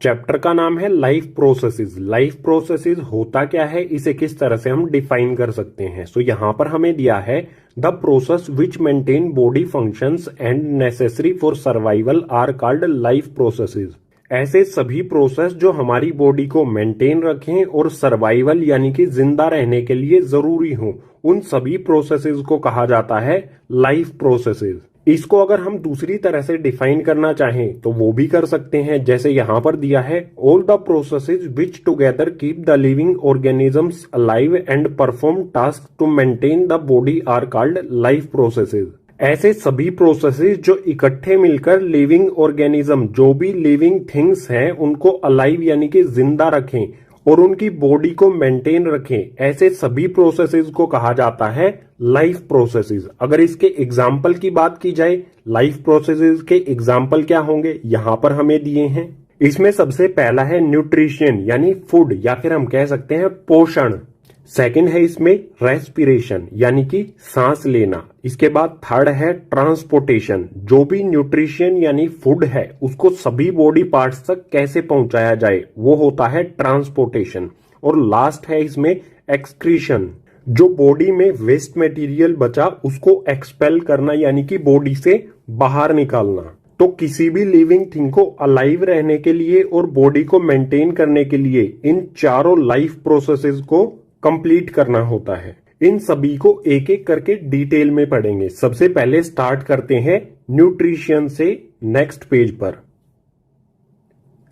Chapter का नाम है लाइफ प्रोसेसेस। लाइफ प्रोसेसेस होता क्या है, इसे किस तरह से हम डिफाइन कर सकते हैं। सो यहाँ पर हमें दिया है the process which maintain body functions and necessary for survival are called life processes. ऐसे सभी प्रोसेस जो हमारी बॉडी को मेंटेन रखें और सर्वाइवल यानी कि जिंदा रहने के लिए जरूरी हो, उन सभी प्रोसेसेस को कहा जाता है लाइफ प्रोसेसेस। इसको अगर हम दूसरी तरह से डिफाइन करना चाहें तो वो भी कर सकते हैं, जैसे यहां पर दिया है all the processes which together keep the living organisms alive and perform task to maintain the body are called life processes. ऐसे सभी प्रोसेसेस जो इकट्ठे मिलकर लिविंग ऑर्गेनिज्म, जो भी लिविंग थिंग्स हैं, उनको अलाइव यानी कि जिंदा रखें और उनकी बॉडी को मेंटेन रखें, ऐसे सभी प्रोसेसेस को कहा जाता है लाइफ प्रोसेसेस। अगर इसके एग्जाम्पल की बात की जाए, लाइफ प्रोसेसेस के एग्जाम्पल क्या होंगे यहां पर हमें दिए हैं। इसमें सबसे पहला है न्यूट्रिशन यानी फूड या फिर हम कह सकते हैं पोषण। सेकंड है इसमें रेस्पिरेशन यानी कि सांस लेना। इसके बाद थर्ड है ट्रांसपोर्टेशन, जो भी न्यूट्रिशन यानी फूड है उसको सभी बॉडी पार्ट्स तक कैसे पहुंचाया जाए, वो होता है ट्रांसपोर्टेशन। और लास्ट है इसमें एक्सक्रीशन, जो बॉडी में वेस्ट मटेरियल बचा उसको एक्सपेल करना यानी कि बॉडी से बाहर निकालना। तो किसी भी लिविंग थिंग को अलाइव रहने के लिए और बॉडी को मेंटेन करने के लिए इन चारों लाइफ प्रोसेसेस को कंप्लीट करना होता है। इन सभी को एक एक करके डिटेल में पढ़ेंगे। सबसे पहले स्टार्ट करते हैं न्यूट्रिशन से, नेक्स्ट पेज पर।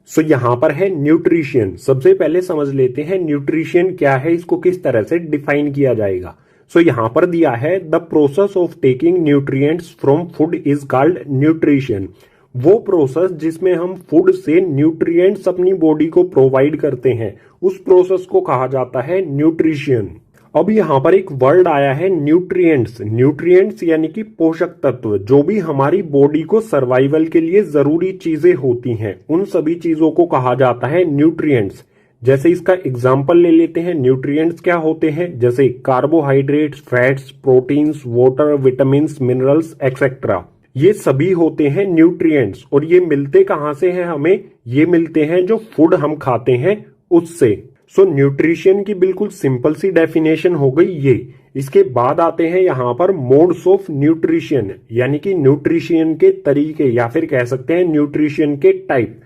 सो यहां पर है न्यूट्रिशन। सबसे पहले समझ लेते हैं न्यूट्रिशन क्या है, इसको किस तरह से डिफाइन किया जाएगा। सो यहां पर दिया है the process of taking nutrients from food is called nutrition. वो प्रोसेस जिसमें हम फूड से न्यूट्रिएंट्स अपनी बॉडी को प्रोवाइड करते हैं, उस प्रोसेस को कहा जाता है न्यूट्रिशन। अब यहां पर एक वर्ड आया है न्यूट्रिएंट्स। न्यूट्रिएंट्स यानी कि पोषक तत्व, जो भी हमारी बॉडी को सर्वाइवल के लिए जरूरी चीजें होती हैं, उन सभी चीजों को कहा जाता है न्यूट्रिएंट्स। जैसे इसका एग्जाम्पल ले लेते हैं, न्यूट्रिएंट्स क्या होते हैं, जैसे carbohydrates, fats, proteins, water, vitamins, minerals etcetera. ये सभी होते हैं न्यूट्रिएंट्स। और ये मिलते कहां से हैं हमें, ये मिलते हैं जो फूड हम खाते हैं उससे। सो न्यूट्रिशन की बिल्कुल सिंपल सी डेफिनेशन हो गई ये। इसके बाद आते हैं यहां पर मोड्स ऑफ न्यूट्रिशन, यानी कि न्यूट्रिशन के तरीके या फिर कह सकते हैं न्यूट्रिशन के टाइप।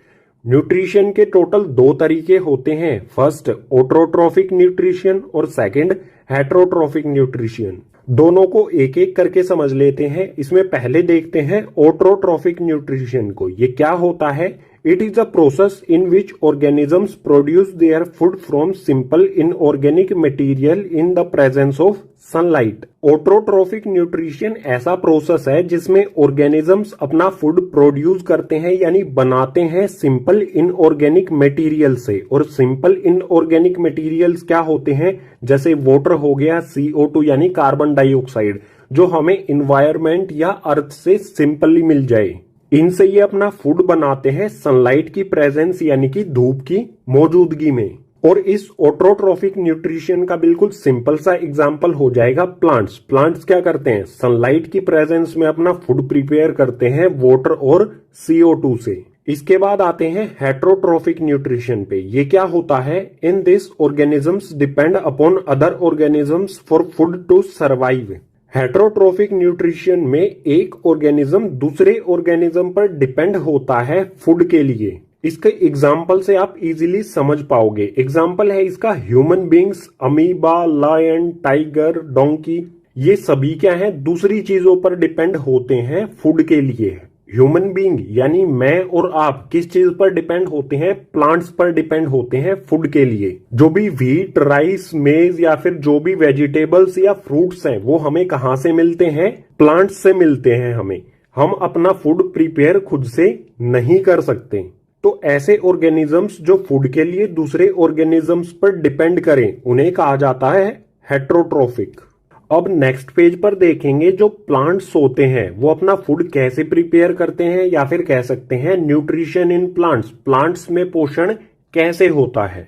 न्यूट्रिशन के टोटल दो तरीके होते हैं, फर्स्ट ऑटोट्रोफिक न्यूट्रिशन और सेकंड हेटरोट्रोफिक न्यूट्रिशन। दोनों को एक एक करके समझ लेते हैं। इसमें पहले देखते हैं ऑटोट्रोफिक न्यूट्रिशन को। ये क्या होता है? It is a process in which organisms produce their food from simple inorganic material in the presence of sunlight. Autotrophic nutrition ऐसा प्रोसेस है जिसमें ऑर्गेनिजम्स अपना फूड प्रोड्यूस करते हैं यानी बनाते हैं सिंपल इनऑर्गेनिक मटेरियल से। और सिंपल इनऑर्गेनिक मटेरियल्स क्या होते हैं? जैसे वाटर हो गया, CO2 यानी कार्बन डाइऑक्साइड, जो हमें इन्वायरमेंट या अर्थ से सिंपली मिल जाए। इनसे ये अपना फूड बनाते हैं सनलाइट की प्रेजेंस यानी कि धूप की मौजूदगी में। और इस ऑटोट्रोफिक न्यूट्रिशन का बिल्कुल सिंपल सा एग्जांपल हो जाएगा प्लांट्स। प्लांट्स क्या करते हैं? सनलाइट की प्रेजेंस में अपना फूड प्रिपेयर करते हैं वाटर और CO2 से। इसके बाद आते हैं हेटरोट्रोफिक न्यूट्रिशन पे। ये क्या होता है? In this organisms depend upon other organisms for food to survive. Heterotrophic nutrition में एक ऑर्गेनिज्म दूसरे ऑर्गेनिज्म पर डिपेंड होता है फूड के लिए। इसके एग्जाम्पल से आप इजीली समझ पाओगे। एग्जाम्पल है इसका human beings, amoeba, lion, tiger, donkey. ये सभी क्या है? दूसरी चीजों पर डिपेंड होते हैं फूड के लिए। ह्यूमन बींग यानी मैं और आप किस चीज पर डिपेंड होते हैं? प्लांट्स पर डिपेंड होते हैं फूड के लिए। जो भी व्हीट, राइस, मेज या फिर जो भी वेजिटेबल्स या फ्रूट्स हैं, वो हमें कहां से मिलते हैं? प्लांट्स से मिलते हैं हमें। हम अपना फूड प्रिपेयर खुद से नहीं कर सकते। तो ऐसे ऑर्गेनिजम्स जो फूड के लिए दूसरे ऑर्गेनिजम्स पर डिपेंड करें, उन्हें कहा जाता है हेटरोट्रोफिक। अब नेक्स्ट पेज पर देखेंगे जो प्लांट्स होते हैं वो अपना फूड कैसे प्रिपेयर करते हैं, या फिर कह सकते हैं न्यूट्रिशन इन प्लांट्स। प्लांट्स में पोषण कैसे होता है?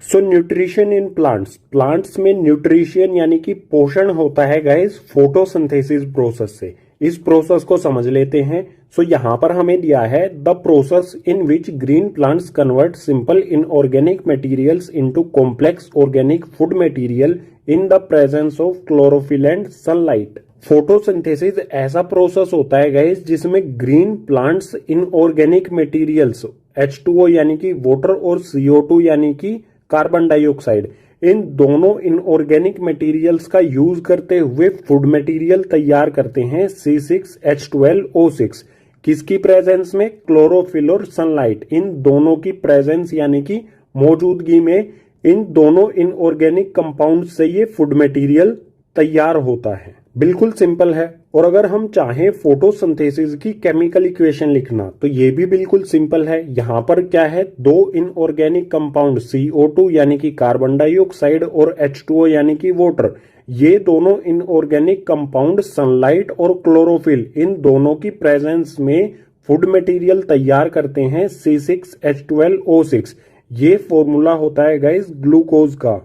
सो न्यूट्रिशन इन प्लांट्स। प्लांट्स में न्यूट्रिशन यानी कि पोषण होता है गाइस फोटोसिंथेसिस प्रोसेस से। इस प्रोसेस को समझ लेते हैं। सो यहाँ पर हमें दिया है the process in which green plants convert simple inorganic materials into complex organic food material in the presence of chlorophyll and sunlight. Photosynthesis ऐसा प्रोसेस होता है गाइस जिसमें green plants inorganic materials H2O यानी कि वाटर और CO2 यानी कि carbon dioxide, इन दोनों इनऑर्गेनिक मटेरियल्स का यूज करते हुए फूड मटेरियल तैयार करते हैं C6H12O6। किसकी प्रेजेंस में? क्लोरोफिल और सनलाइट, इन दोनों की प्रेजेंस यानी कि मौजूदगी में इन दोनों इनऑर्गेनिक कंपाउंड से ये फूड मटेरियल तैयार होता है। बिल्कुल सिंपल है। और अगर हम चाहें फोटोसिंथेसिस की केमिकल इक्वेशन लिखना तो ये भी बिल्कुल सिंपल है। यहाँ पर क्या है, दो इनऑर्गेनिक कंपाउंड CO2 यानी कि कार्बन डाइऑक्साइड और H2O यानी कि वाटर, ये दोनों इनऑर्गेनिक कंपाउंड सनलाइट और क्लोरोफिल, इन दोनों की प्रेजेंस में फूड मटेरियल तैयार करते हैं C6H12O6। ये फॉर्मूला होता है गाइस ग्लूकोज का।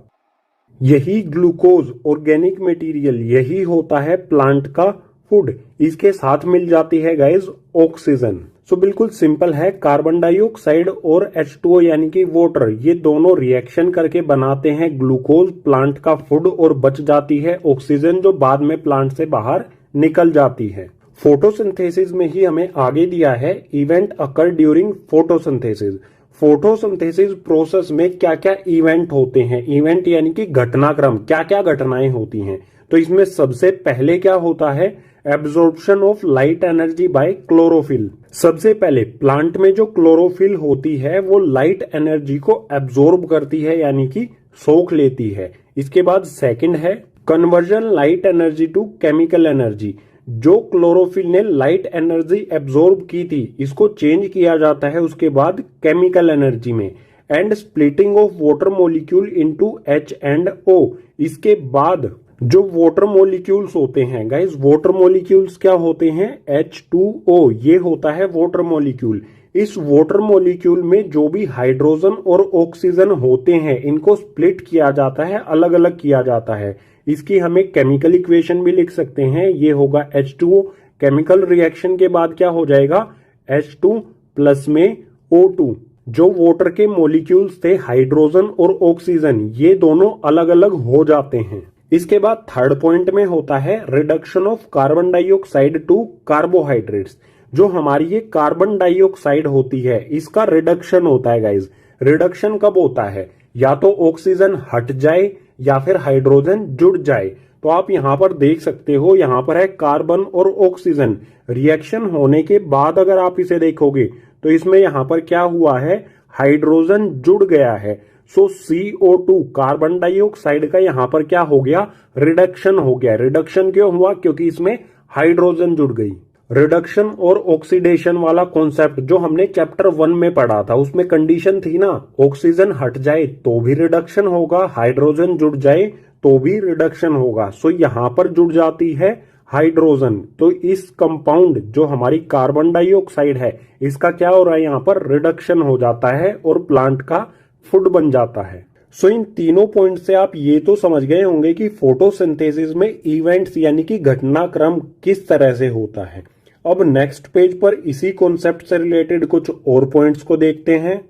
यही ग्लूकोज ऑर्गेनिक मटेरियल, यही होता है प्लांट का फूड। इसके साथ मिल जाती है गाइस ऑक्सीजन। सो बिल्कुल सिंपल है, कार्बन डाइऑक्साइड और H2O यानी कि वाटर, ये दोनों रिएक्शन करके बनाते हैं ग्लूकोज, प्लांट का फूड, और बच जाती है ऑक्सीजन जो बाद में प्लांट से बाहर निकल जाती है। फोटोसिंथेसिस में ही हमें आगे दिया है event occur during photosynthesis. Photosynthesis process में क्या क्या इवेंट होते हैं, इवेंट यानी कि घटनाक्रम, क्या क्या घटनाएं होती हैं। तो इसमें सबसे पहले क्या होता है, absorption of light energy by chlorophyll. सबसे पहले प्लांट में जो क्लोरोफिल होती है वो लाइट एनर्जी को एब्जॉर्ब करती है यानी कि सोख लेती है। इसके बाद सेकंड है conversion light energy to chemical energy. जो क्लोरोफिल ने लाइट एनर्जी एब्जॉर्ब की थी इसको चेंज किया जाता है उसके बाद केमिकल एनर्जी में। And splitting of water molecule into H and O। इसके बाद जो वाटर मॉलिक्यूल्स होते हैं गाइस, वाटर मॉलिक्यूल्स क्या होते हैं, H2O, ये होता है वाटर मॉलिक्यूल। इस वाटर मॉलिक्यूल में जो भी हाइड्रोजन और ऑक्सीजन होते हैं इनको स्प्लिट किया जाता है, अलग अलग किया जाता है। इसकी हमें केमिकल इक्वेशन भी लिख सकते हैं, ये होगा H2O। केमिकल रिएक्शन के बाद क्या हो जाएगा, H2 प्लस में O2। जो वाटर के मॉलिक्यूल्स थे हाइड्रोजन और ऑक्सीजन, ये दोनों अलग अलग हो जाते हैं। इसके बाद थर्ड पॉइंट में होता है reduction of carbon dioxide to carbohydrates. जो हमारी ये कार्बन डाइऑक्साइड होती है इसका रिडक्शन होता है गाइज। रिडक्शन कब होता है, या तो ऑक्सीजन हट जाए या फिर हाइड्रोजन जुड़ जाए। तो आप यहां पर देख सकते हो, यहां पर है कार्बन और ऑक्सीजन, रिएक्शन होने के बाद अगर आप इसे देखोगे तो इसमें यहां पर क्या हुआ है, हाइड्रोजन जुड़ गया है। सो CO2 कार्बन डाइऑक्साइड का यहां पर क्या हो गया, रिडक्शन हो गया। रिडक्शन क्यों हुआ, क्योंकि इसमें हाइड्रोजन जुड़ गई। रिडक्शन और ऑक्सीडेशन वाला कॉन्सेप्ट जो हमने चैप्टर 1 में पढ़ा था उसमें कंडीशन थी ना, ऑक्सीजन हट जाए तो भी रिडक्शन होगा, हाइड्रोजन जुड़ जाए तो भी रिडक्शन होगा। सो यहां पर जुड़ जाती है हाइड्रोजन। तो इस कंपाउंड जो हमारी कार्बन डाइऑक्साइड है इसका क्या हो रहा है, यहां पर रिडक्शन हो जाता है और प्लांट का फूड बन जाता है। सो इन तीनों पॉइंट से आप ये तो समझ गए होंगे कि फोटोसिंथेसिस में इवेंट्स यानी कि घटनाक्रम किस तरह से होता है। अब नेक्स्ट पेज पर इसी कॉन्सेप्ट से रिलेटेड कुछ और पॉइंट्स को देखते हैं।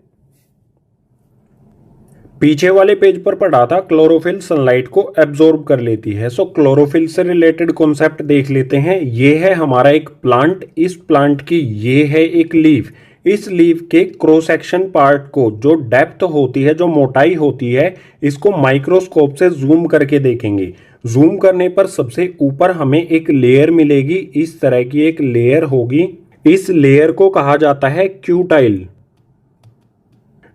पीछे वाले पेज पर पढ़ा था क्लोरोफिल सनलाइट को एब्जॉर्ब कर लेती है। सो क्लोरोफिल से रिलेटेड कॉन्सेप्ट देख लेते हैं। ये है हमारा एक प्लांट, इस प्लांट की ये है एक लीफ। इस लीफ के क्रॉस सेक्शन पार्ट को जो डेप्थ होती है, जो मोटाई होती है, इसको माइक्रोस्कोप से जूम करके देखेंगे। जूम करने पर सबसे ऊपर हमें एक लेयर मिलेगी, इस तरह की एक लेयर होगी। इस लेयर को कहा जाता है क्यूटाइल।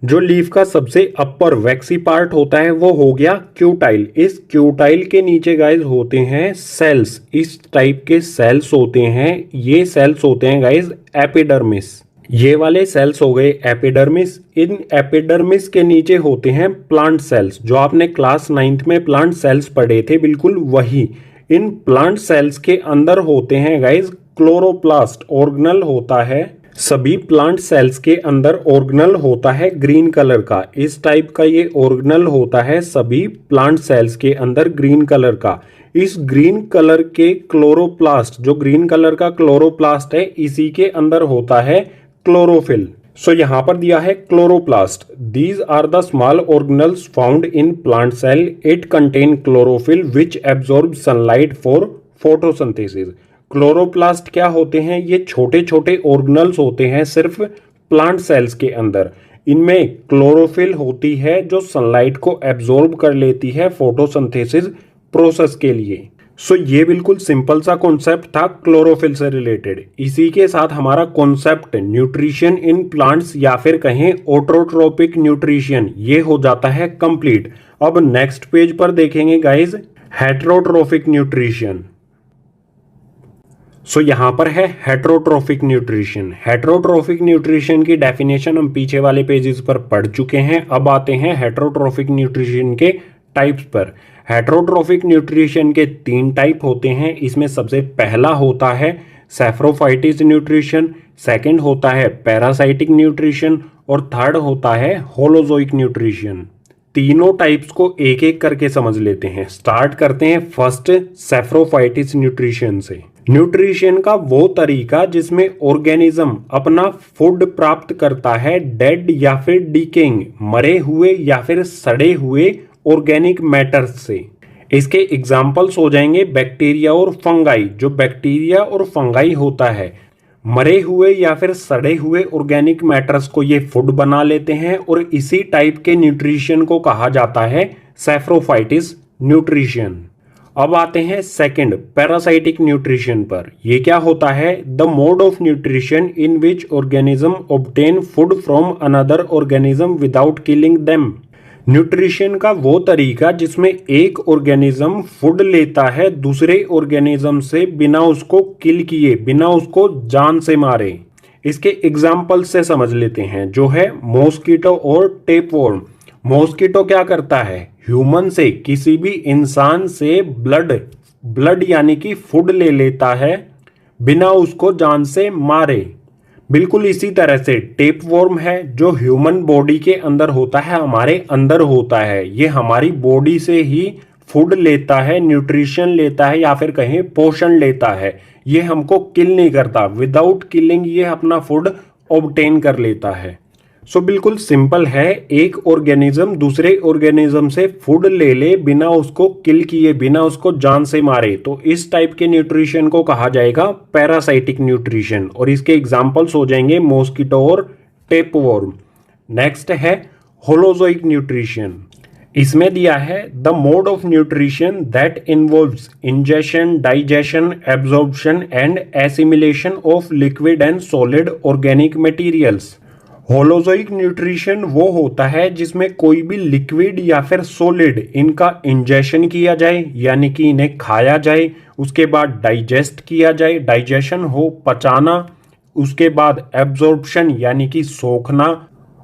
जो लीफ का सबसे अपर वैक्सी पार्ट होता है वो हो गया क्यूटाइल। इस क्यूटाइल के नीचे गाइज होते हैं सेल्स, इस टाइप के सेल्स होते हैं। ये सेल्स होते हैं गाइज एपिडर्मिस। ये वाले सेल्स हो गए एपिडर्मिस। इन एपिडर्मिस के नीचे होते हैं प्लांट सेल्स, जो आपने क्लास 9th में प्लांट सेल्स पढ़े थे, बिल्कुल वही। इन प्लांट सेल्स के अंदर होते हैं गाइज क्लोरोप्लास्ट, ऑर्गेनल होता है। सभी प्लांट सेल्स के अंदर ऑर्गेनल होता है ग्रीन कलर का, इस टाइप का ये ऑर्गेनल होता है सभी प्लांट सेल्स के अंदर ग्रीन कलर का। इस ग्रीन कलर के क्लोरोप्लास्ट, जो ग्रीन कलर का क्लोरोप्लास्ट है, इसी के अंदर होता है क्लोरोफिल। सो यहां पर दिया है chloroplast. These are the small organelles found in plant cell. It contain chlorophyll which absorb sunlight for photosynthesis. Chloroplast क्या होते हैं? ये छोटे छोटे ऑर्गेनल्स होते हैं सिर्फ प्लांट सेल्स के अंदर। इनमें क्लोरोफिल होती है जो सनलाइट को एब्जॉर्ब कर लेती है फोटोसिंथेसिस प्रोसेस के लिए। सो ये बिल्कुल सिंपल सा कॉन्सेप्ट था क्लोरोफिल से रिलेटेड। इसी के साथ हमारा कॉन्सेप्ट न्यूट्रिशन इन प्लांट्स या फिर कहें ऑटोट्रोपिक न्यूट्रिशन, ये हो जाता है कंप्लीट। अब नेक्स्ट पेज पर देखेंगे गाइज हेटेरोट्रोफिक न्यूट्रिशन। सो यहां पर है हेटेरोट्रोफिक न्यूट्रिशन। हेटेरोट्रोफिक न्यूट्रिशन की डेफिनेशन हम पीछे वाले पेजेस पर पढ़ चुके हैं। अब आते हैं हेटेरोट्रोफिक न्यूट्रिशन के टाइप्स पर। हेटेरोट्रोफिक न्यूट्रिशन के 3 टाइप होते हैं। इसमें सबसे पहला होता है सैप्रोफाइटिस न्यूट्रिशन, सेकंड होता है पैरासाइटिक न्यूट्रिशन और थर्ड होता है होलोजोइक न्यूट्रिशन। तीनों टाइप्स को एक एक करके समझ लेते हैं। स्टार्ट करते हैं फर्स्ट सैप्रोफाइटिस न्यूट्रिशन से। न्यूट्रिशन का वो तरीका जिसमें ऑर्गेनिज्म अपना फूड प्राप्त करता है डेड या फिर डिकेइंग, मरे हुए या फिर सड़े हुए ऑर्गेनिक मैटर्स से। इसके एग्जाम्पल्स हो जाएंगे बैक्टीरिया और फंगाई। जो बैक्टीरिया और फंगाई होता है, मरे हुए या फिर सड़े हुए ऑर्गेनिक मैटर्स को ये फूड बना लेते हैं और इसी टाइप के न्यूट्रिशन को कहा जाता है सैप्रोफाइटिस न्यूट्रिशन। अब आते हैं सेकंड पैरासाइटिक न्यूट्रिशन पर। यह क्या होता है? The mode of nutrition in which organism obtain food from another organism without killing them. Nutrition का वो तरीका जिसमें एक ऑर्गेनिज्म फूड लेता है दूसरे ऑर्गेनिज्म से बिना उसको किल किए, बिना उसको जान से मारे। इसके एग्जाम्पल से समझ लेते हैं, जो है मॉस्किटो और टेपवर्म। मॉस्किटो क्या करता है? ह्यूमन से, किसी भी इंसान से ब्लड यानी कि फूड ले लेता है बिना उसको जान से मारे। बिल्कुल इसी तरह से टेपवर्म है जो ह्यूमन बॉडी के अंदर होता है, हमारे अंदर होता है। ये हमारी बॉडी से ही फूड लेता है, न्यूट्रिशन लेता है या फिर कहें पोषण लेता है। ये हमको किल नहीं करता, विदाउट किलिंग ये अपना फूड ऑब्टेन कर लेता है। सो बिल्कुल सिंपल है, एक ऑर्गेनिज्म दूसरे ऑर्गेनिज्म से फूड ले ले बिना उसको किल किए, बिना उसको जान से मारे, तो इस टाइप के न्यूट्रिशन को कहा जाएगा पैरासाइटिक न्यूट्रिशन। और इसके एग्जांपल्स हो जाएंगे मॉस्किटो और टेपवर्म। नेक्स्ट है होलोजोइक न्यूट्रिशन। इसमें दिया है the mode of nutrition that involves ingestion, digestion, absorption and assimilation of liquid and solid organic materials. Holozoic nutrition वो होता है जिसमें कोई भी लिक्विड या फिर सॉलिड इनका इंजेशन किया जाए, यानी कि इन्हें खाया जाए, उसके बाद डाइजेस्ट किया जाए, डाइजेशन हो, पचाना, उसके बाद एब्जॉर्प्शन यानी कि सोखना,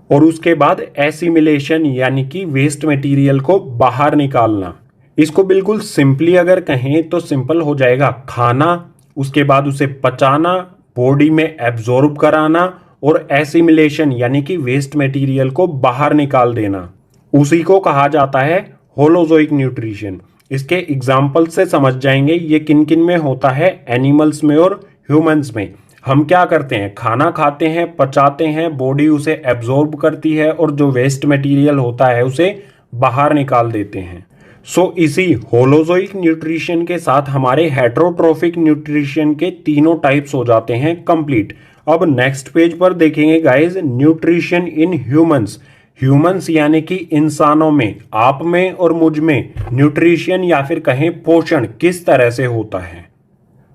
और उसके बाद एसिमिलेशन यानी कि वेस्ट मटेरियल को बाहर निकालना। इसको बिल्कुल सिंपली अगर कहें तो सिंपल हो जाएगा, खाना, उसके बाद उसे पचाना, बॉडी में एब्जॉर्ब कराना और एसिमिलेशन यानी कि वेस्ट मटेरियल को बाहर निकाल देना, उसी को कहा जाता है होलोजोइक न्यूट्रिशन। इसके एग्जाम्पल से समझ जाएंगे ये किन किन में होता है, एनिमल्स में और ह्यूमंस में। हम क्या करते हैं? खाना खाते हैं, पचाते हैं, बॉडी उसे एब्जॉर्ब करती है और जो वेस्ट मटेरियल होता है उसे बाहर निकाल देते हैं। सो इसी होलोजोइक न्यूट्रिशन के साथ हमारे हेटेरोट्रोफिक न्यूट्रिशन के तीनों टाइप्स हो जाते हैं कंप्लीट। अब नेक्स्ट पेज पर देखेंगे guys nutrition in humans. Humans यानी कि इंसानों में, आप में और मुझ में न्यूट्रिशन या फिर कहें पोषण किस तरह से होता है।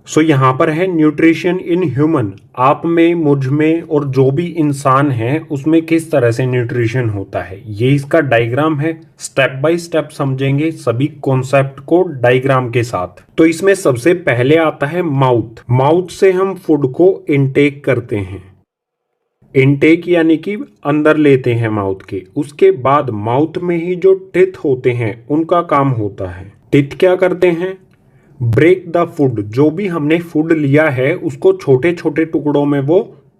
सो यहां पर है न्यूट्रिशन इन ह्यूमन, आप में, मुझ में और जो भी इंसान है उसमें किस तरह से न्यूट्रिशन होता है। ये इसका डायग्राम है, स्टेप बाय स्टेप समझेंगे सभी कॉन्सेप्ट को डायग्राम के साथ। तो इसमें सबसे पहले आता है माउथ। माउथ से हम फूड को इनटेक करते हैं, इनटेक यानी कि अंदर लेते हैं माउथ के। उसके बाद माउथ में ही जो टिथ होते हैं उनका काम होता है। टिथ क्या करते हैं? ब्रेक द फूड, जो भी हमने फूड लिया है उसको छोटे छोटे टुकड़ों में वो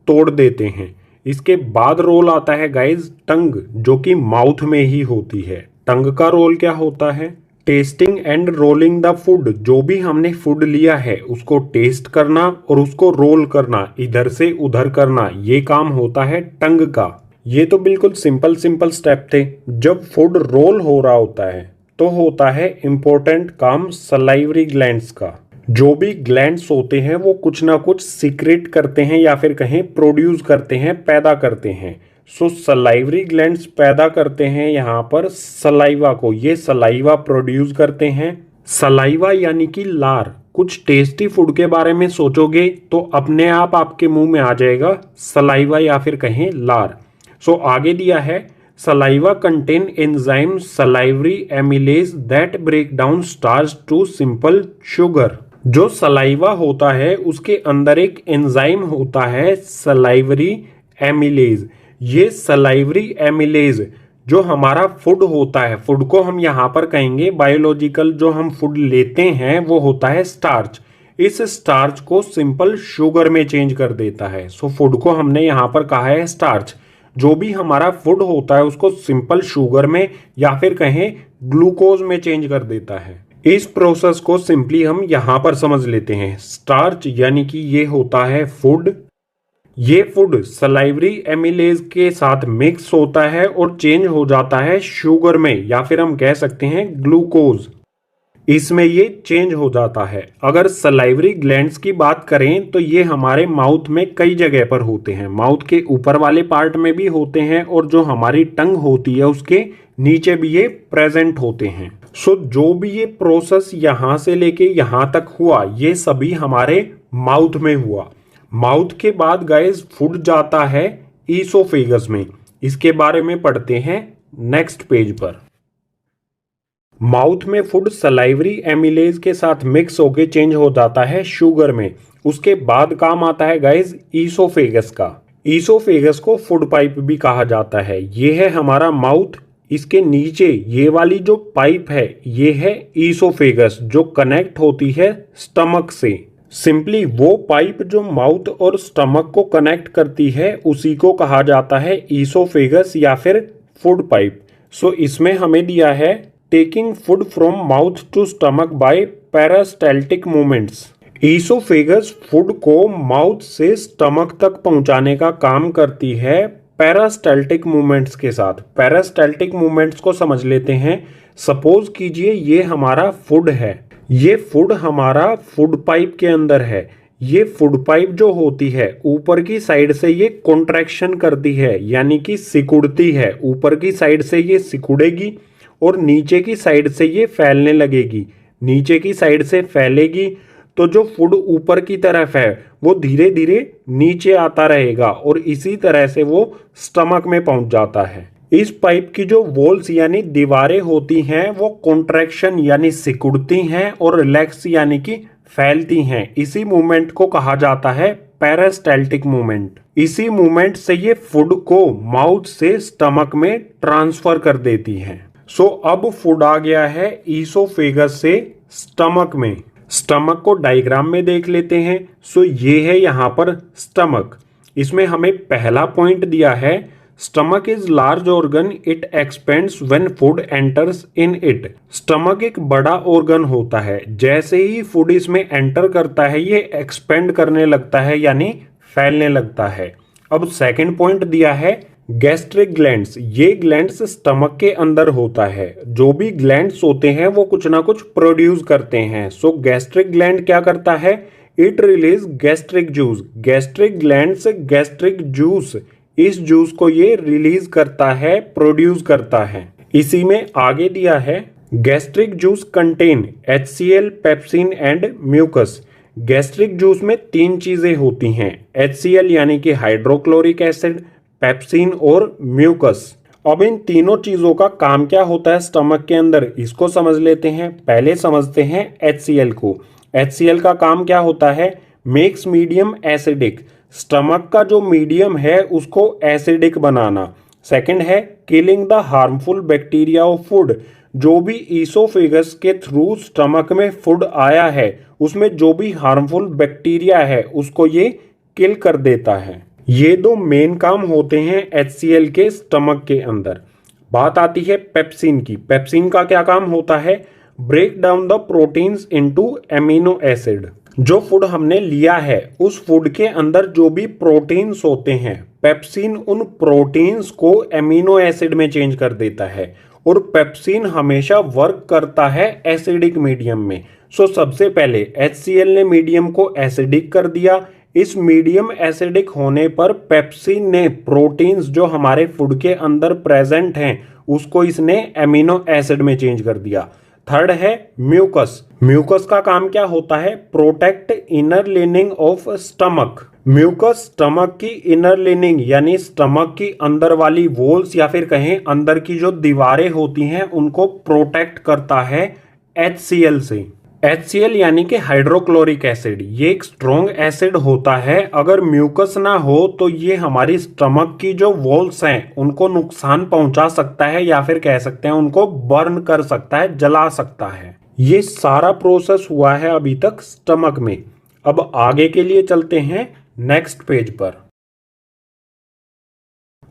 तोड़ देते हैं। इसके बाद रोल आता है गाइज टंग, जो कि माउथ में ही होती है। टंग का रोल क्या होता है? Testing and rolling the food, जो भी हमने फूड लिया है उसको टेस्ट करना और उसको रोल करना, इधर से उधर करना, ये काम होता है टंग का। ये तो बिल्कुल सिंपल सिंपल स्टेप थे। जब फूड रोल हो रहा होता है तो होता है इंपॉर्टेंट काम सलाइवरी ग्लैंड्स का। जो भी ग्लैंड्स होते हैं वो कुछ ना कुछ सीक्रेट करते हैं या फिर कहें प्रोड्यूस करते हैं, पैदा करते हैं। सो सलाइवरी ग्लैंड्स पैदा करते हैं यहाँ पर सलाइवा को, ये सलाइवा प्रोड्यूस करते हैं। सलाइवा यानी कि लार। कुछ टेस्टी फूड के बारे में सोचोगे तो अपने आप आपके मुंह में आ जाएगा सलाइवा या फिर कहें लार। सो आगे दिया है saliva contain enzyme salivary amylase that break down starch to simple sugar. जो सलाइवा होता है उसके अंदर एक एंजाइम होता है सलाइवरी एमिलेज। ये सलाइवरी एमिलेज जो हमारा फूड होता है, फूड को हम यहाँ पर कहेंगे बायोलॉजिकल, जो हम फूड लेते हैं वो होता है स्टार्च। इस स्टार्च को सिंपल शुगर में चेंज कर देता है। सो फूड को हमने यहाँ पर कहा है स्टार्च। जो भी हमारा फूड होता है उसको सिंपल शुगर में या फिर कहें ग्लूकोज में चेंज कर देता है। इस प्रोसेस को सिंपली हम यहां पर समझ लेते हैं। स्टार्च यानी कि ये होता है फूड। ये फूड सलाइवरी एमिलेज के साथ मिक्स होता है और चेंज हो जाता है शुगर में या फिर हम कह सकते हैं ग्लूकोज। इसमें ये चेंज हो जाता है। अगर सलाइवरी ग्लैंड्स की बात करें तो ये हमारे माउथ में कई जगह पर होते हैं। माउथ के ऊपर वाले पार्ट में भी होते हैं और जो हमारी टंग होती है उसके नीचे भी ये प्रेजेंट होते हैं। सो जो भी ये प्रोसेस यहां से लेके यहां तक हुआ ये सभी हमारे माउथ में हुआ। माउथ के बाद गाइस फूड जाता है ईसोफेगस में। इसके बारे में पढ़ते हैं नेक्स्ट पेज पर। माउथ में फूड सलाइवरी एमिलेज के साथ मिक्स होके चेंज हो जाता है शुगर में। उसके बाद काम आता है गाइस ईसोफेगस का। ईसोफेगस को फूड पाइप भी कहा जाता है। ये है हमारा माउथ। इसके नीचे ये वाली जो पाइप है ये है ईसोफेगस जो कनेक्ट होती है स्टमक से। सिंपली वो पाइप जो माउथ और स्टमक को कनेक्ट करती है उसी को कहा जाता है ईसोफेगस या फिर फूड पाइप। सो इसमें हमें दिया है taking food from mouth to stomach by peristaltic movements. Oesophagus food को माउथ से स्टमक तक पहुंचाने का काम करती है पेरिस्टाल्टिक मूवमेंट्स के साथ। पेरिस्टाल्टिक मूवमेंट्स को समझ लेते हैं। सपोज कीजिए ये हमारा फूड है, ये फूड हमारा फूड पाइप के अंदर है। ये फूड पाइप जो होती है ऊपर की साइड से ये कॉन्ट्रैक्शन करती है यानी कि सिकुड़ती है। ऊपर की साइड से ये सिकुड़ेगी और नीचे की साइड से ये फैलने लगेगी। नीचे की साइड से फैलेगी तो जो फूड ऊपर की तरफ है वो धीरे धीरे नीचे आता रहेगा और इसी तरह से वो स्टमक में पहुंच जाता है। इस पाइप की जो वॉल्स यानी दीवारें होती हैं वो कॉन्ट्रैक्शन यानी सिकुड़ती हैं और रिलैक्स यानी कि फैलती हैं। इसी मूवमेंट को कहा जाता है पेरिस्टाल्टिक मूवमेंट। इसी मूवमेंट से ये फूड को माउथ से स्टमक में ट्रांसफर कर देती है। सो अब फूड आ गया है ईसोफेगस से स्टमक में। स्टमक को डायग्राम में देख लेते हैं। सो ये है यहाँ पर स्टमक। इसमें हमें पहला पॉइंट दिया है stomach is large organ, it expends when food enters in it. Stomach एक बड़ा ऑर्गन होता है, जैसे ही फूड इसमें एंटर करता है ये एक्सपेंड करने लगता है यानी फैलने लगता है। अब सेकंड पॉइंट दिया है गैस्ट्रिक ग्लैंड्स। ये ग्लैंड्स स्टमक के अंदर होता है। जो भी ग्लैंड्स होते हैं वो कुछ ना कुछ प्रोड्यूस करते हैं। सो गैस्ट्रिक ग्लैंड क्या करता है? It release gastric juice. Gastric glands gastric juice, इस जूस को ये रिलीज करता है, प्रोड्यूस करता है। इसी में आगे दिया है gastric juice contain HCl, pepsin and mucus. Gastric juice में तीन चीजें होती हैं, HCl यानी कि हाइड्रोक्लोरिक एसिड, पेप्सिन और म्यूकस। अब इन तीनों चीजों का काम क्या होता है स्टमक के अंदर, इसको समझ लेते हैं। पहले समझते हैं HCl को। HCl का काम क्या होता है? Makes medium acidic. स्टमक का जो मीडियम है उसको एसिडिक बनाना। सेकंड है killing the harmful bacteria of food. जो भी ईसोफेगस के थ्रू स्टमक में फूड आया है उसमें जो भी हार्मफुल बैक्टीरिया है उसको ये किल कर देता है। ये दो मेन काम होते हैं HCl के स्टमक के अंदर। बात आती है पेप्सिन की। पेप्सिन का क्या काम होता है? Break down the proteins into amino acid. जो फूड हमने लिया है उस फूड के अंदर जो भी प्रोटीन्स होते हैं, पेप्सिन उन प्रोटीन्स को एमिनो एसिड में चेंज कर देता है और पेप्सिन हमेशा वर्क करता है एसिडिक मीडियम में। सो सबसे पहले HCl ने मीडियम को एसिडिक कर दिया। इस मीडियम एसिडिक होने पर पेप्सिन ने प्रोटीन्स जो हमारे फूड के अंदर प्रेजेंट हैं उसको इसने एमिनो एसिड में चेंज कर दिया। थर्ड है म्यूकस। म्यूकस का काम क्या होता है? Protect inner lining of stomach. Mucus stomach की इनर लिनिंग यानी स्टमक की अंदर वाली वॉल्स या फिर कहें अंदर की जो दीवारें होती हैं उनको प्रोटेक्ट करता है HCl से। HCl यानी कि हाइड्रोक्लोरिक एसिड, ये एक स्ट्रॉन्ग एसिड होता है। अगर म्यूकस ना हो तो ये हमारी स्टमक की जो वॉल्स हैं उनको नुकसान पहुंचा सकता है या फिर कह सकते हैं उनको बर्न कर सकता है, जला सकता है। ये सारा प्रोसेस हुआ है अभी तक स्टमक में। अब आगे के लिए चलते हैं नेक्स्ट पेज पर।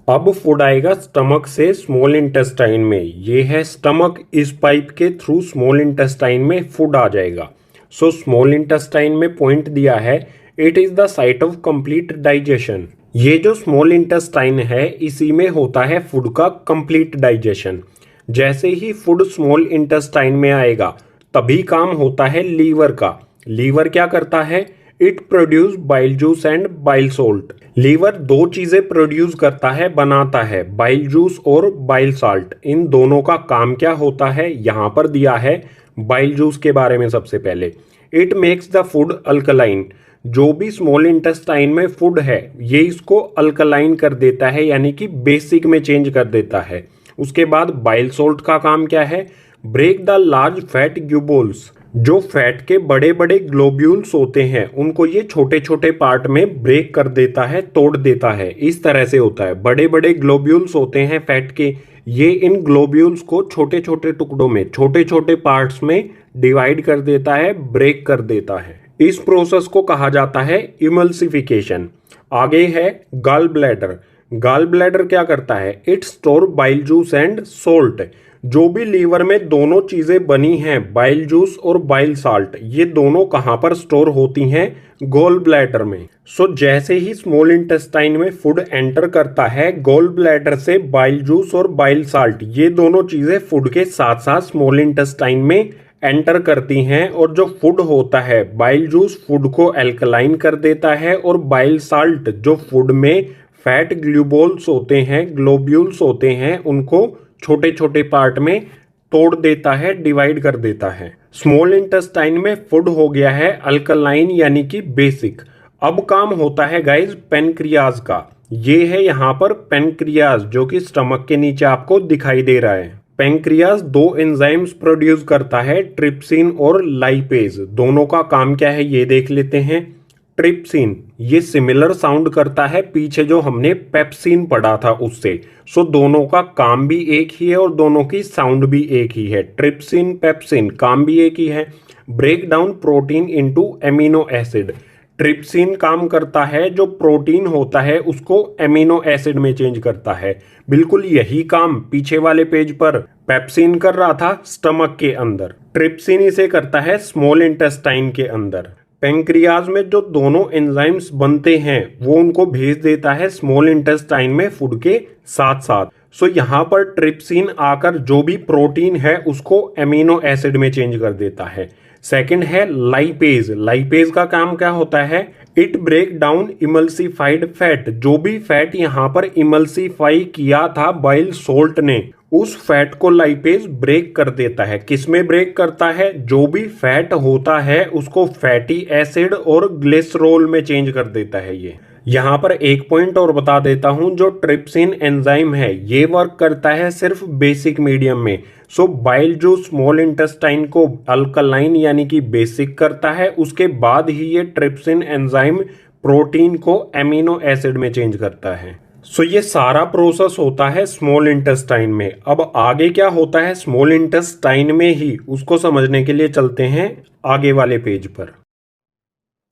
अब फूड आएगा स्टमक से स्मॉल इंटेस्टाइन में। ये है स्टमक, इस पाइप के थ्रू स्मॉल इंटेस्टाइन में फूड आ जाएगा। सो स्मॉल इंटेस्टाइन में पॉइंट दिया है, it is the site of complete digestion. ये जो स्मॉल इंटेस्टाइन है इसी में होता है फूड का कंप्लीट डाइजेशन। जैसे ही फूड स्मॉल इंटेस्टाइन में आएगा तभी काम होता है लीवर का। लीवर क्या करता है? It produce bile juice and bile salt. Liver दो चीजें प्रोड्यूस करता है, बनाता है, बाइल जूस और बाइल साल्ट। इन दोनों का काम क्या होता है? यहां पर दिया है बाइल जूस के बारे में। सबसे पहले it makes the food alkaline. जो भी स्मॉल इंटेस्टाइन में फूड है ये इसको अल्कलाइन कर देता है यानी कि बेसिक में चेंज कर देता है। उसके बाद बाइल सोल्ट का काम क्या है? Break the large fat globules. जो फैट के बड़े बड़े ग्लोब्यूल्स होते हैं उनको ये छोटे छोटे पार्ट में ब्रेक कर देता है, तोड़ देता है। इस तरह से होता है, बड़े बड़े ग्लोब्यूल्स होते हैं फैट के, ये इन ग्लोब्यूल्स को छोटे छोटे टुकड़ों में, छोटे छोटे पार्ट्स में डिवाइड कर देता है, ब्रेक कर देता है। इस प्रोसेस को कहा जाता है इमल्सिफिकेशन। आगे है गॉल ब्लैडर। गॉल ब्लैडर क्या करता है? It store bile juice and salt. जो भी लीवर में दोनों चीजें बनी हैं, बाइल जूस और बाइल साल्ट, ये दोनों कहां पर स्टोर होती हैं? गॉल ब्लैडर में। सो जैसे ही स्मॉल इंटेस्टाइन में फूड एंटर करता है, गॉल ब्लैडर से बाइल जूस और बाइल साल्ट ये दोनों चीजें फूड के साथ साथ स्मॉल इंटेस्टाइन में एंटर करती हैं और जो फूड होता है बाइल जूस फूड को एल्कलाइन कर देता है और बाइल साल्ट जो फूड में फैट ग्लूबोल्स होते हैं, ग्लोब्यूल्स होते हैं, उनको छोटे छोटे पार्ट में तोड़ देता है, डिवाइड कर देता है। स्मॉल इंटेस्टाइन में फूड हो गया है अल्कलाइन यानी कि बेसिक। अब काम होता है गाइज पेनक्रियाज का। ये है यहाँ पर पेनक्रियाज जो कि स्टमक के नीचे आपको दिखाई दे रहा है। पेनक्रियाज दो एंजाइम्स प्रोड्यूस करता है, ट्रिप्सिन और लाइपेज। दोनों का काम क्या है ये देख लेते हैं। ट्रिप्सिन ये सिमिलर साउंड करता है पीछे जो हमने पेप्सिन पढ़ा था उससे। सो दोनों का काम भी एक ही है और दोनों की साउंड भी एक ही है। ट्रिप्सिन पेप्सिन काम भी एक ही है। Break down protein into amino acid. Trypsin काम करता है जो प्रोटीन होता है उसको एमिनो एसिड में चेंज करता है। बिल्कुल यही काम पीछे वाले पेज पर पेप्सिन कर रहा था स्टमक के अंदर। ट्रिप्सिन इसे करता है स्मॉल इंटेस्टाइन के अंदर। पेंक्रियाज में जो दोनों एंजाइम्स बनते हैं वो उनको भेज देता है स्मॉल इंटेस्टाइन में फूड के साथ साथ। सो यहाँ पर ट्रिप्सिन आकर जो भी प्रोटीन है उसको एमिनो एसिड में चेंज कर देता है। सेकंड है लाइपेज। लाइपेज का काम क्या होता है? It break down emulsified fat. जो भी फैट यहाँ पर इमल्सिफाई किया था बाइल सोल्ट ने, उस फैट को लाइपेज ब्रेक कर देता है। किसमें ब्रेक करता है? जो भी फैट होता है उसको फैटी एसिड और ग्लिसरॉल में चेंज कर देता है। ये यहाँ पर एक पॉइंट और बता देता हूं, जो ट्रिप्सिन एंजाइम है ये वर्क करता है सिर्फ बेसिक मीडियम में। सो बाइल जो स्मॉल इंटेस्टाइन को अल्कलाइन यानी कि बेसिक करता है, उसके बाद ही ये ट्रिप्सिन एंजाइम प्रोटीन को एमिनो एसिड में चेंज करता है। सो ये सारा प्रोसेस होता है स्मॉल इंटेस्टाइन में। अब आगे क्या होता है स्मॉल इंटेस्टाइन में ही, उसको समझने के लिए चलते हैं आगे वाले पेज पर।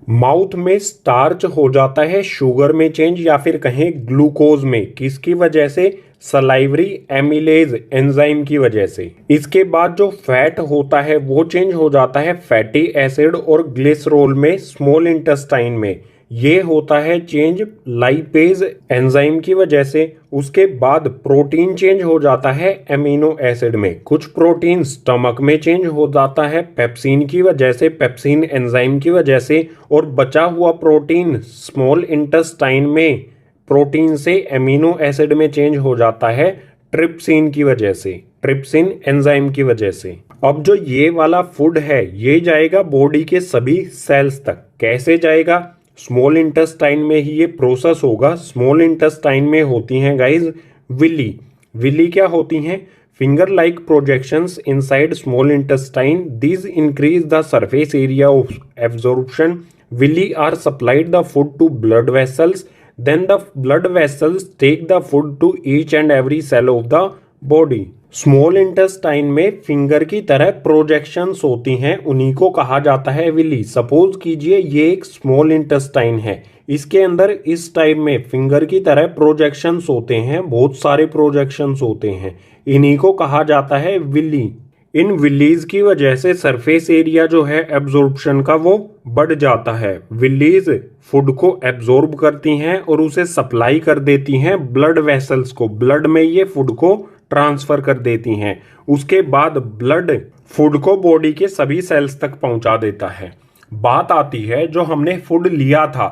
माउथ में स्टार्च हो जाता है शुगर में चेंज या फिर कहें ग्लूकोज में। किसकी वजह से? सलाइवरी एमिलेज एंजाइम की वजह से। इसके बाद जो फैट होता है वो चेंज हो जाता है फैटी एसिड और ग्लिसरॉल में स्मॉल इंटेस्टाइन में। ये होता है चेंज लाइपेज एंजाइम की वजह से। उसके बाद प्रोटीन चेंज हो जाता है एमिनो एसिड में। कुछ प्रोटीन स्टमक में चेंज हो जाता है पेप्सिन की वजह से, पेप्सिन एंजाइम की वजह से। और बचा हुआ प्रोटीन स्मॉल इंटेस्टाइन में प्रोटीन से एमिनो एसिड में चेंज हो जाता है ट्रिप्सिन की वजह से, ट्रिप्सिन एंजाइम की वजह से। अब जो ये वाला फूड है ये जाएगा बॉडी के सभी सेल्स तक। कैसे जाएगा? स्मॉल इंटेस्टाइन में ही ये प्रोसेस होगा। स्मॉल इंटेस्टाइन में होती हैं गाइज विली। विली क्या होती हैं? Finger like projections inside small intestine. These increase the surface area of absorption. Villi are supplied the food to blood vessels, then the blood vessels take the food to each and every cell of the body। Small intestine में finger की तरह projections होती हैं, उन्हीं को कहा जाता है विली। सपोज कीजिए ये एक स्मॉल इंटेस्टाइन है, इसके अंदर इस टाइप में फिंगर की तरह प्रोजेक्शंस होते हैं, बहुत सारे प्रोजेक्शंस होते हैं, इन्हीं को कहा जाता है विली। इन विलीज की वजह से सरफेस एरिया जो है एब्जॉर्प्शन का वो बढ़ जाता है। विलीज फूड को एब्जॉर्ब करती हैं और उसे सप्लाई कर देती हैं ब्लड वेसल्स को। ब्लड में ये फूड को ट्रांसफर कर देती हैं। उसके बाद ब्लड फूड को बॉडी के सभी सेल्स तक पहुंचा देता है। बात आती है जो हमने फूड लिया था,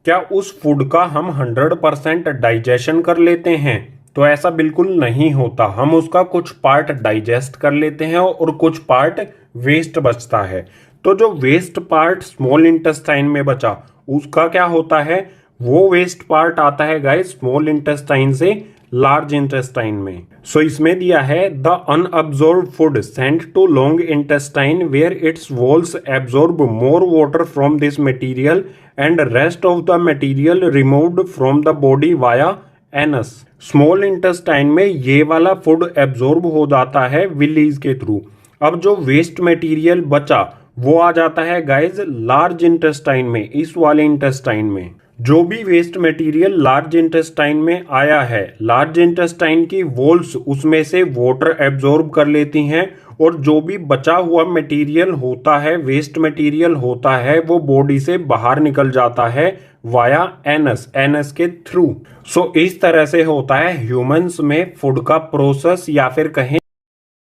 क्या उस फूड का हम 100% डाइजेशन कर लेते हैं? तो ऐसा बिल्कुल नहीं होता। हम उसका कुछ पार्ट डाइजेस्ट कर लेते हैं और कुछ पार्ट वेस्ट बचता है। तो जो वेस्ट पार्ट स्मॉल इंटेस्टाइन में बचा उसका क्या होता है? वो वेस्ट पार्ट आता है गाइस स्मॉल इंटेस्टाइन से लार्ज इंटेस्टाइन में। सो इसमें दिया है the unabsorbed food sent to long intestine where its walls absorb more water from this material and rest of the material removed from the body via anus. Small intestine में ये वाला food absorb हो जाता है villis के through. अब जो waste material बचा वो आ जाता है गाइज लार्ज इंटेस्टाइन में, इस वाले इंटेस्टाइन में। जो भी वेस्ट मटेरियल लार्ज इंटेस्टाइन में आया है, लार्ज इंटेस्टाइन की वॉल्स उसमें से वाटर एब्जॉर्ब कर लेती हैं और जो भी बचा हुआ मटेरियल होता है, वेस्ट मटेरियल होता है, वो बॉडी से बाहर निकल जाता है वाया एनस, एनस के थ्रू। सो इस तरह से होता है ह्यूमंस में फूड का प्रोसेस, या फिर कहें